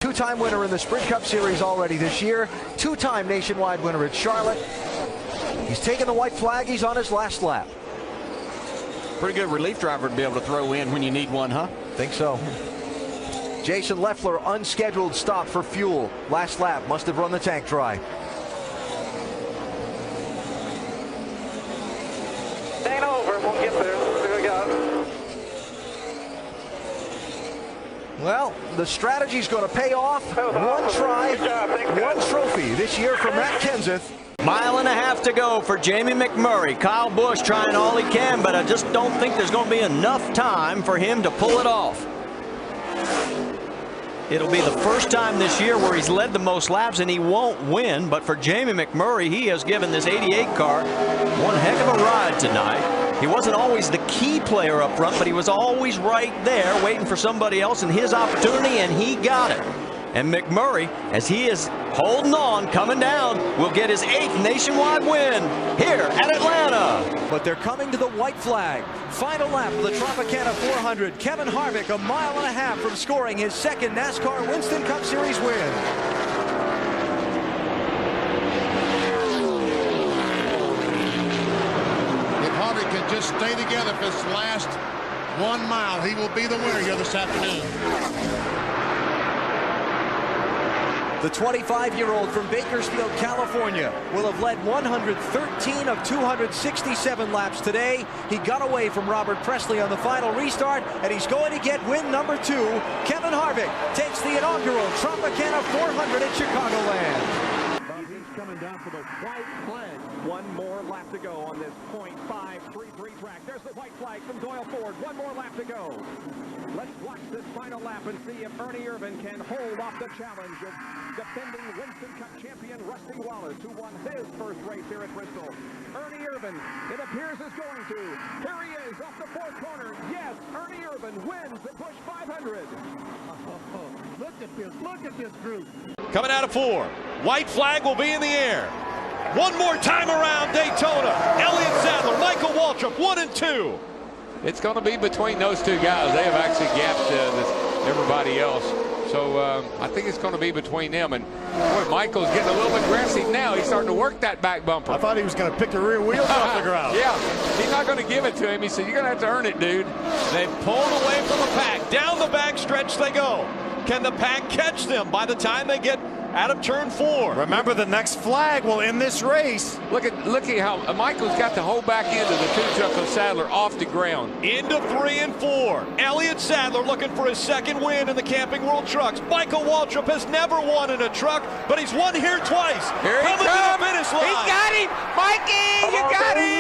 two-time winner in the Sprint Cup Series already this year, two-time nationwide winner at Charlotte. He's taken the white flag. He's on his last lap. Pretty good relief driver to be able to throw in when you need one, huh? Think so. Jason Leffler, unscheduled stop for fuel. Last lap, must have run the tank dry. Ain't over, we'll get there. Here we go. Well, the strategy's going to pay off. One try, one trophy this year for Matt Kenseth. Mile and a half to go for Jamie McMurray. Kyle Busch trying all he can, but I just don't think there's going to be enough time for him to pull it off. It'll be the first time this year where he's led the most laps, and he won't win. But for Jamie McMurray, he has given this 88 car one heck of a ride tonight. He wasn't always the key player up front, but he was always right there waiting for somebody else and his opportunity, and he got it. And McMurray, as he is holding on, coming down, will get his 8th nationwide win here at Atlanta. But they're coming to the white flag. Final lap of the Tropicana 400. Kevin Harvick, a mile and a half from scoring his second NASCAR Winston Cup Series win. If Harvick can just stay together for this last 1 mile, he will be the winner here this afternoon. The 25-year-old from Bakersfield, California, will have led 113 of 267 laps today. He got away from Robert Presley on the final restart, and he's going to get win number 2. Kevin Harvick takes the inaugural Tropicana 400 at Chicagoland. He's coming down for the white flag. One more lap to go on this .533 track. There's the white flag from Doyle Ford. One more lap to go. Let's watch this final lap and see if Ernie Irvan can hold off the challenge of defending Winston Cup champion Rusty Wallace, who won his first race here at Bristol. Ernie Irvan, it appears, is going to. Here he is off the 4th corner. Yes, Ernie Irvan wins the Busch 500. Look at this group. Coming out of 4. White flag will be in the air. One more time around Daytona. Elliott Sadler, Michael Waltrip, 1 and 2. It's going to be between those two guys. They have actually gapped everybody else. So I think it's going to be between them. And boy, Michael's getting a little aggressive now. He's starting to work that back bumper. I thought he was going to pick the rear wheels off the ground. Yeah, he's not going to give it to him. He said, you're going to have to earn it, dude. They've pulled away from the pack. Down the back stretch they go. Can the pack catch them by the time they get out of turn 4? Remember, the next flag will end this race. Look at how Michael's got the whole back end of the 2 truck of Sadler off the ground. Into 3 and 4. Elliott Sadler looking for his 2nd win in the Camping World Trucks. Michael Waltrip has never won in a truck, but he's won here twice. Here he Coming comes. to the finish line. He's got him. Mikey, you got him.